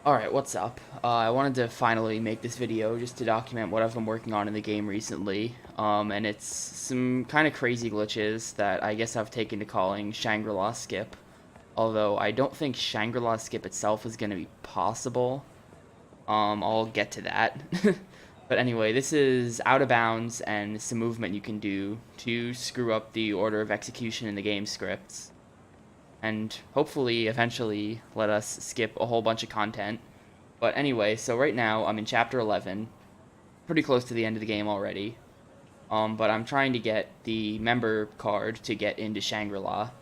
Alright, what's up? I wanted to finally make this video just to document what I've been working on in the game recently. And it's some kind of crazy glitches that I guess I've taken to calling Shangri-La Skip. Although I don't think Shangri-La Skip itself is going to be possible. I'll get to that. But anyway, this is out of bounds and some movement you can do to screw up the order of execution in the game scripts and hopefully eventually let us skip a whole bunch of content. But anyway, so right now I'm in chapter 11, pretty close to the end of the game already. But I'm trying to get the member card to get into Shangri-La,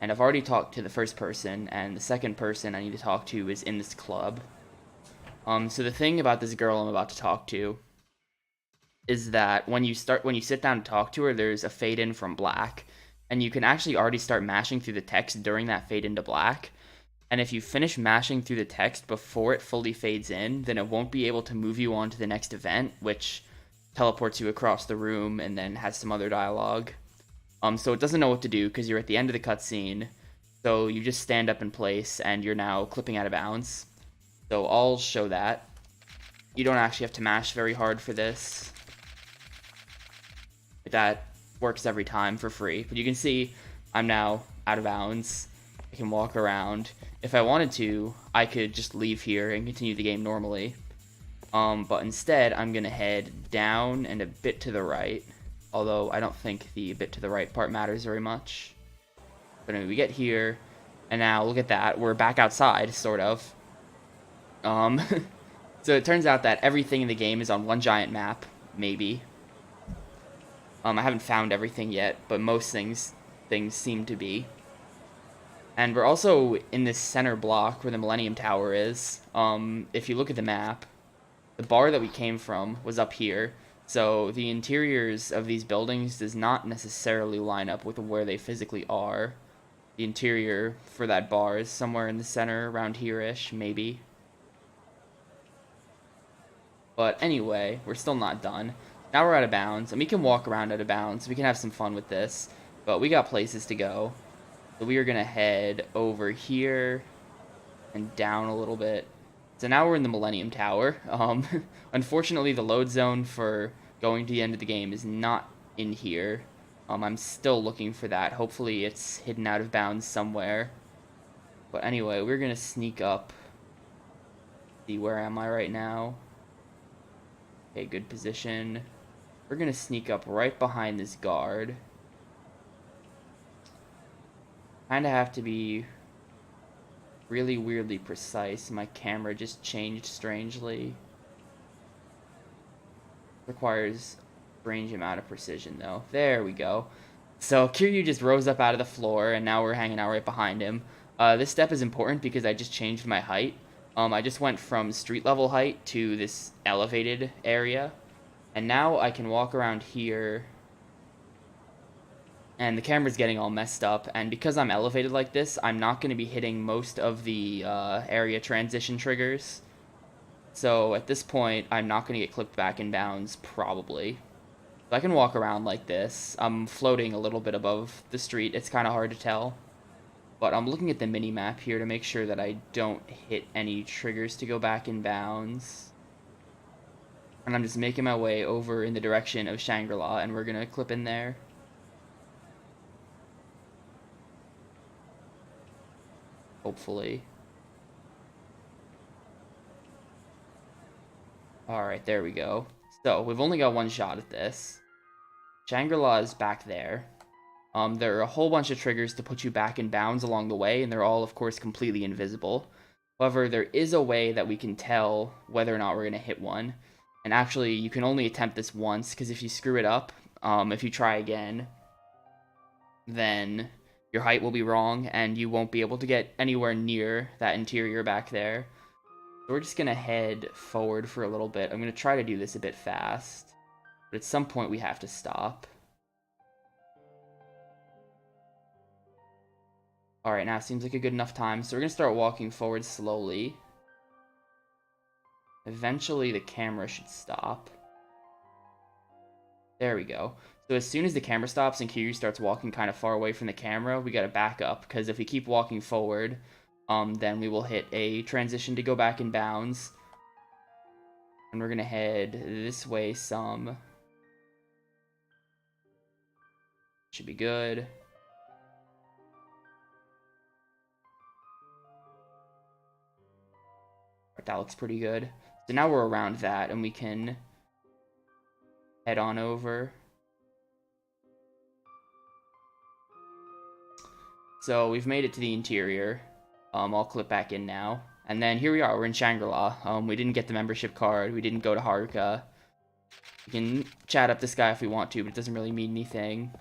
and I've already talked to the first person, and the second person I need to talk to is in this club. So the thing about this girl I'm about to talk to is that when you sit down to talk to her, there's a fade in from black, and you can actually already start mashing through the text during that fade into black. And if you finish mashing through the text before it fully fades in, then it won't be able to move you on to the next event, which teleports you across the room and then has some other dialogue. So it doesn't know what to do because you're at the end of the cutscene. So you just stand up in place and you're now clipping out of bounds. So I'll show that. You don't actually have to mash very hard for this. That works every time for free. But you can see I'm now out of bounds. I can walk around. If I wanted to, I could just leave here and continue the game normally. But instead, I'm going to head down and a bit to the right. Although I don't think the bit to the right part matters very much. But anyway, we get here, and now look at that. We're back outside, sort of. Um, so it turns out that everything in the game is on one giant map, maybe. I haven't found everything yet, but most things seem to be. And we're also in this center block where the Millennium Tower is. If you look at the map, the bar that we came from was up here. So the interiors of these buildings does not necessarily line up with where they physically are. The interior for that bar is somewhere in the center, around here-ish, maybe. But anyway, we're still not done. Now we're out of bounds, and we can walk around out of bounds. We can have some fun with this, but we got places to go. So we are going to head over here and down a little bit. So now we're in the Millennium Tower. Unfortunately, the load zone for going to the end of the game is not in here. I'm still looking for that. Hopefully it's hidden out of bounds somewhere. But anyway, we're going to sneak up. See, where am I right now? Okay, good position. We're going to sneak up right behind this guard. Kind of have to be really weirdly precise. My camera just changed strangely. Requires a strange amount of precision, though. There we go. So Kiryu just rose up out of the floor, and now we're hanging out right behind him. This step is important because I just changed my height. I just went from street level height to this elevated area. And now I can walk around here. And the camera's getting all messed up. And because I'm elevated like this, I'm not going to be hitting most of the area transition triggers. So at this point, I'm not going to get clipped back in bounds, probably. So I can walk around like this. I'm floating a little bit above the street. It's kind of hard to tell. But I'm looking at the mini-map here to make sure that I don't hit any triggers to go back in bounds. And I'm just making my way over in the direction of Shangri-La, and we're going to clip in there. Hopefully. Alright, there we go. So, we've only got one shot at this. Shangri-La is back there. There are a whole bunch of triggers to put you back in bounds along the way, and they're all, of course, completely invisible. However, there is a way that we can tell whether or not we're going to hit one. And actually, you can only attempt this once, because if you screw it up, if you try again, then your height will be wrong, and you won't be able to get anywhere near that interior back there. So we're just going to head forward for a little bit. I'm going to try to do this a bit fast, but at some point we have to stop. Alright, now seems like a good enough time, so we're going to start walking forward slowly. Eventually the camera should stop. There we go. So as soon as the camera stops and Kiryu starts walking kind of far away from the camera, we gotta back up, because if we keep walking forward, then we will hit a transition to go back in bounds. And we're gonna head this way some. Should be good. That looks pretty good. So now we're around that, and we can head on over. So we've made it to the interior. I'll clip back in now. And then here we are, we're in Shangri-La. We didn't get the membership card, we didn't go to Haruka. We can chat up this guy if we want to, but it doesn't really mean anything.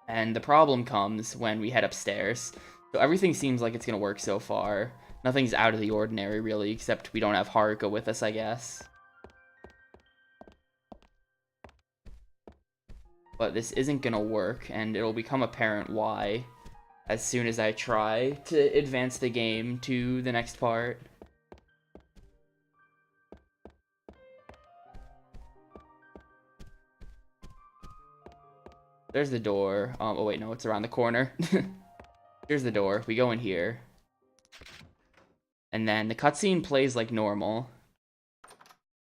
And the problem comes when we head upstairs. So everything seems like it's gonna work so far. Nothing's out of the ordinary, really, except we don't have Haruka with us, I guess. But this isn't gonna work, and it'll become apparent why as soon as I try to advance the game to the next part. There's the door. Oh wait, no, it's around the corner. Here's the door. We go in here. And then the cutscene plays like normal.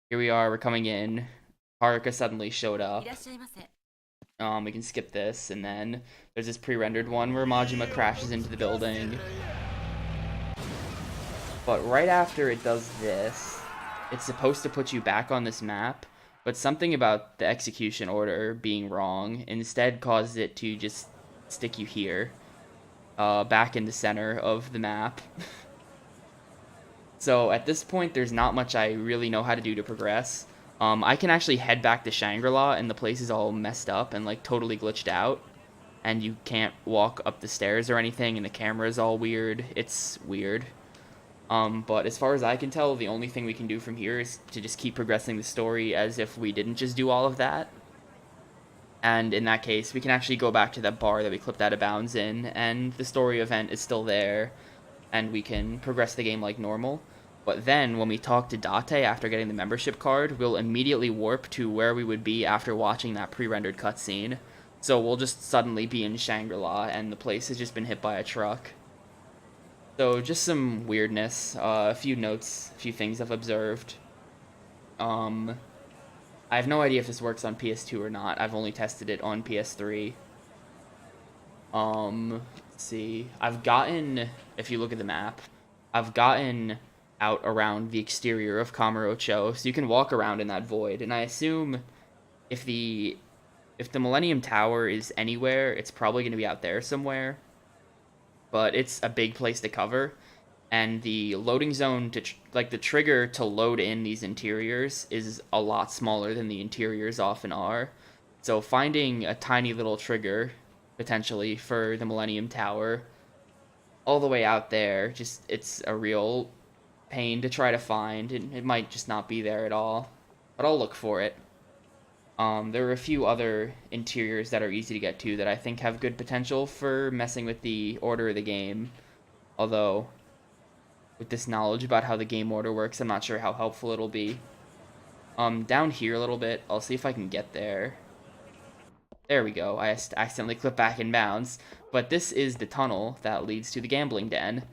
Here we are, we're coming in. Haruka suddenly showed up. We can skip this, and then there's this pre-rendered one where Majima crashes into the building. But right after it does this, it's supposed to put you back on this map, but something about the execution order being wrong instead caused it to just stick you here, back in the center of the map. So at this point, there's not much I really know how to do to progress. I can actually head back to Shangri-La, and the place is all messed up and like totally glitched out, and you can't walk up the stairs or anything, and the camera is all weird. It's weird. But as far as I can tell, the only thing we can do from here is to just keep progressing the story as if we didn't just do all of that. And in that case, we can actually go back to that bar that we clipped out of bounds in, and the story event is still there, and we can progress the game like normal. But then, when we talk to Date after getting the membership card, we'll immediately warp to where we would be after watching that pre-rendered cutscene. So we'll just suddenly be in Shangri-La, and the place has just been hit by a truck. So just some weirdness, a few notes, a few things I've observed. I have no idea if this works on PS2 or not. I've only tested it on PS3. Let's see. I've gotten, if you look at the map, I've gotten out around the exterior of Kamurocho, so you can walk around in that void. And I assume if the Millennium Tower is anywhere, it's probably going to be out there somewhere. But it's a big place to cover, and the loading zone to the trigger to load in these interiors is a lot smaller than the interiors often are. So finding a tiny little trigger potentially for the Millennium Tower all the way out there, it's a real pain to try to find, and it might just not be there at all, but I'll look for it. There are a few other interiors that are easy to get to that I think have good potential for messing with the order of the game, although with this knowledge about how the game order works, I'm not sure how helpful it'll be. Down here a little bit, I'll see if I can get there. There we go, I accidentally clipped back in bounds, but this is the tunnel that leads to the gambling den.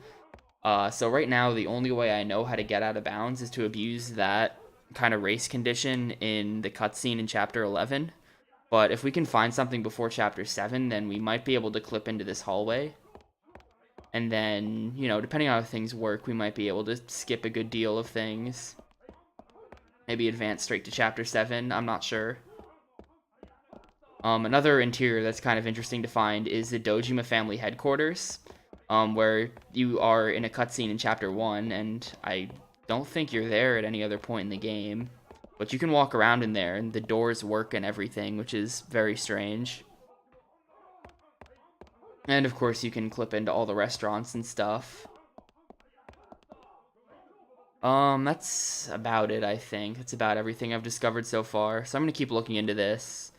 So right now, the only way I know how to get out of bounds is to abuse that kind of race condition in the cutscene in Chapter 11. But if we can find something before Chapter 7, then we might be able to clip into this hallway. And then, you know, depending on how things work, we might be able to skip a good deal of things. Maybe advance straight to Chapter 7, I'm not sure. Another interior that's kind of interesting to find is the Dojima family headquarters. Where you are in a cutscene in Chapter 1, and I don't think you're there at any other point in the game. But you can walk around in there, and the doors work and everything, which is very strange. And of course, you can clip into all the restaurants and stuff. That's about it, I think. That's about everything I've discovered so far. So I'm going to keep looking into this.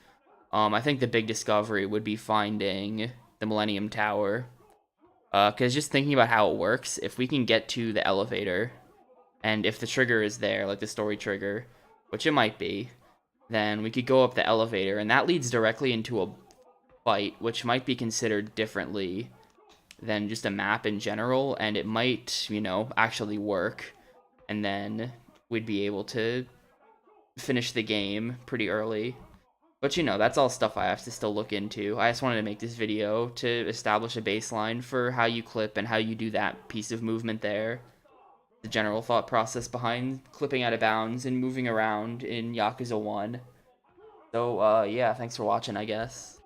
I think the big discovery would be finding the Millennium Tower. Because just thinking about how it works, if we can get to the elevator, and if the trigger is there, like the story trigger, which it might be, then we could go up the elevator, and that leads directly into a fight, which might be considered differently than just a map in general, and it might, you know, actually work, and then we'd be able to finish the game pretty early. But you know, that's all stuff I have to still look into. I just wanted to make this video to establish a baseline for how you clip and how you do that piece of movement there. The general thought process behind clipping out of bounds and moving around in Yakuza 1. So, yeah, thanks for watching, I guess.